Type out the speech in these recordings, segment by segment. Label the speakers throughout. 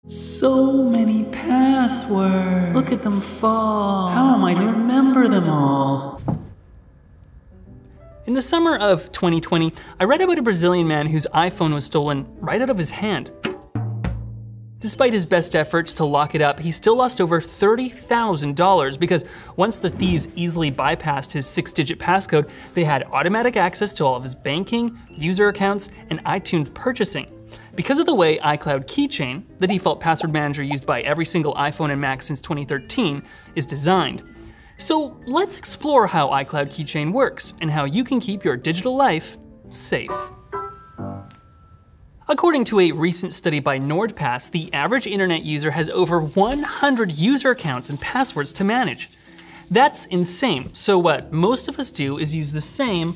Speaker 1: So many passwords. Look at them fall. How am I to remember them all?
Speaker 2: In the summer of 2020, I read about a Brazilian man whose iPhone was stolen right out of his hand. Despite his best efforts to lock it up, he still lost over $30,000 because once the thieves easily bypassed his 6-digit passcode, they had automatic access to all of his banking, user accounts, and iTunes purchasing. Because of the way iCloud Keychain, the default password manager used by every single iPhone and Mac since 2013, is designed. So let's explore how iCloud Keychain works and how you can keep your digital life safe. According to a recent study by NordPass, the average internet user has over 100 user accounts and passwords to manage. That's insane. So what most of us do is use the same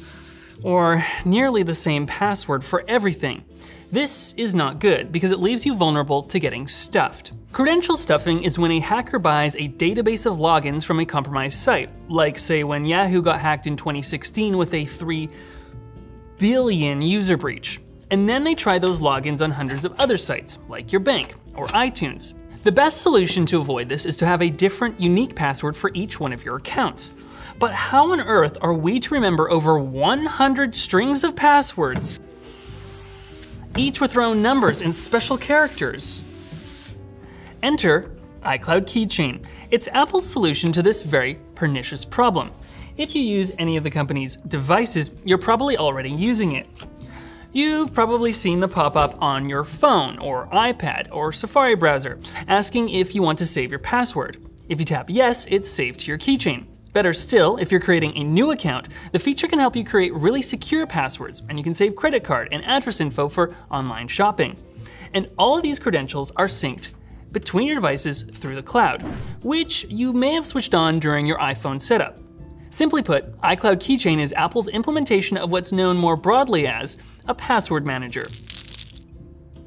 Speaker 2: or nearly the same password for everything. This is not good because it leaves you vulnerable to getting stuffed. Credential stuffing is when a hacker buys a database of logins from a compromised site, like say when Yahoo got hacked in 2016 with a 3 billion user breach. And then they try those logins on hundreds of other sites, like your bank or iTunes. The best solution to avoid this is to have a different, unique password for each one of your accounts. But how on earth are we to remember over 100 strings of passwords, each with their own numbers and special characters? Enter iCloud Keychain. It's Apple's solution to this very pernicious problem. If you use any of the company's devices, you're probably already using it. You've probably seen the pop-up on your phone or iPad or Safari browser asking if you want to save your password. If you tap yes, it's saved to your keychain. Better still, if you're creating a new account, the feature can help you create really secure passwords, and you can save credit card and address info for online shopping. And all of these credentials are synced between your devices through the cloud, which you may have switched on during your iPhone setup. Simply put, iCloud Keychain is Apple's implementation of what's known more broadly as a password manager.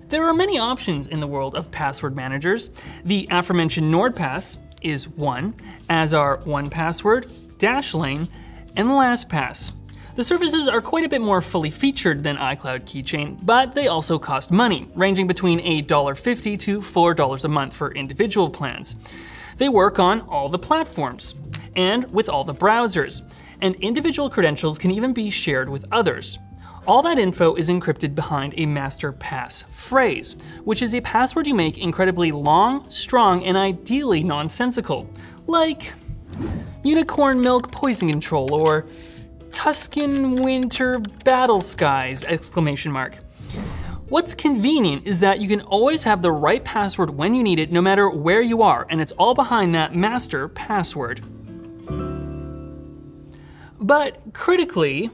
Speaker 2: There are many options in the world of password managers. The aforementioned NordPass is one, as are 1Password, Dashlane, and LastPass. The services are quite a bit more fully featured than iCloud Keychain, but they also cost money, ranging between $1.50 to $4 a month for individual plans. They work on all the platforms and with all the browsers, and individual credentials can even be shared with others. All that info is encrypted behind a master pass phrase, which is a password you make incredibly long, strong, and ideally nonsensical, like unicorn milk poison control or Tuscan winter battle skies, exclamation mark. What's convenient is that you can always have the right password when you need it, no matter where you are, and it's all behind that master password. But critically,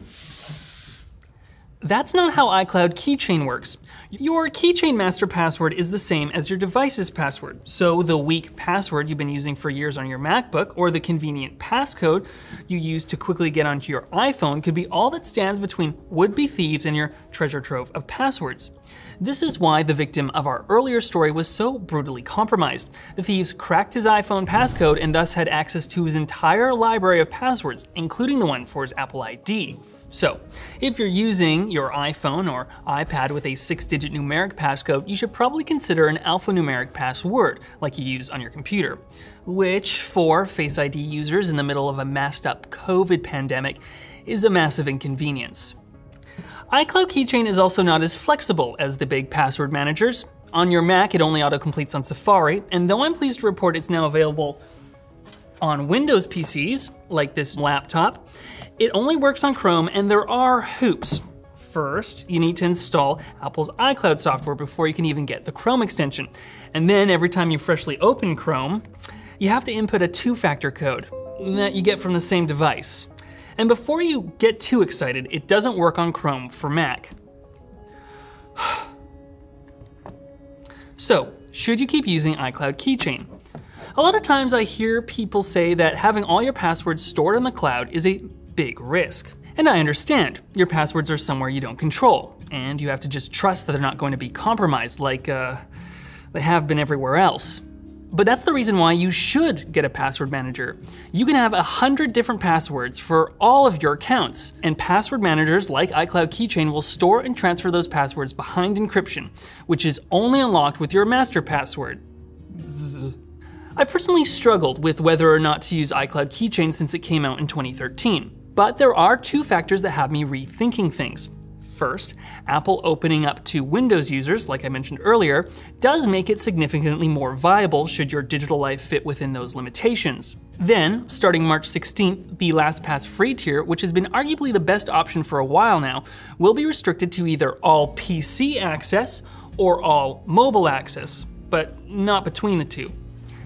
Speaker 2: that's not how iCloud Keychain works. Your keychain master password is the same as your device's password. So the weak password you've been using for years on your MacBook or the convenient passcode you use to quickly get onto your iPhone could be all that stands between would-be thieves and your treasure trove of passwords. This is why the victim of our earlier story was so brutally compromised. The thieves cracked his iPhone passcode and thus had access to his entire library of passwords, including the one for his Apple ID. So, if you're using your iPhone or iPad with a 6-digit numeric passcode, you should probably consider an alphanumeric password, like you use on your computer, which for Face ID users in the middle of a messed up COVID pandemic is a massive inconvenience. iCloud Keychain is also not as flexible as the big password managers. On your Mac, it only auto-completes on Safari, and though I'm pleased to report it's now available on Windows PCs, like this laptop, it only works on Chrome, and there are hoops. First, you need to install Apple's iCloud software before you can even get the Chrome extension. And then every time you freshly open Chrome, you have to input a 2-factor code that you get from the same device. And before you get too excited, it doesn't work on Chrome for Mac. So, should you keep using iCloud Keychain? A lot of times I hear people say that having all your passwords stored in the cloud is a big risk. And I understand, your passwords are somewhere you don't control, and you have to just trust that they're not going to be compromised like they have been everywhere else. But that's the reason why you should get a password manager. You can have 100 different passwords for all of your accounts, and password managers like iCloud Keychain will store and transfer those passwords behind encryption, which is only unlocked with your master password. I've personally struggled with whether or not to use iCloud Keychain since it came out in 2013, but there are two factors that have me rethinking things. First, Apple opening up to Windows users, like I mentioned earlier, does make it significantly more viable should your digital life fit within those limitations. Then, starting March 16th, the LastPass free tier, which has been arguably the best option for a while now, will be restricted to either all PC access or all mobile access, but not between the two.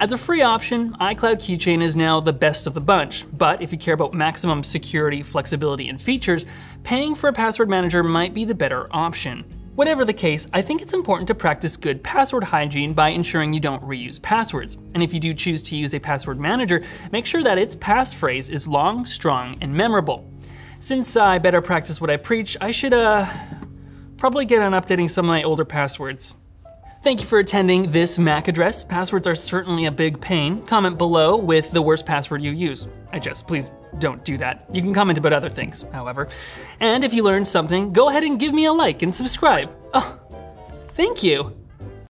Speaker 2: As a free option, iCloud Keychain is now the best of the bunch, but if you care about maximum security, flexibility, and features, paying for a password manager might be the better option. Whatever the case, I think it's important to practice good password hygiene by ensuring you don't reuse passwords. And if you do choose to use a password manager, make sure that its passphrase is long, strong, and memorable. Since I better practice what I preach, I should probably get on updating some of my older passwords. Thank you for attending this Mac address. Passwords are certainly a big pain. Comment below with the worst password you use. Please don't do that. You can comment about other things, however. And if you learned something, go ahead and give me a like and subscribe. Oh, thank you.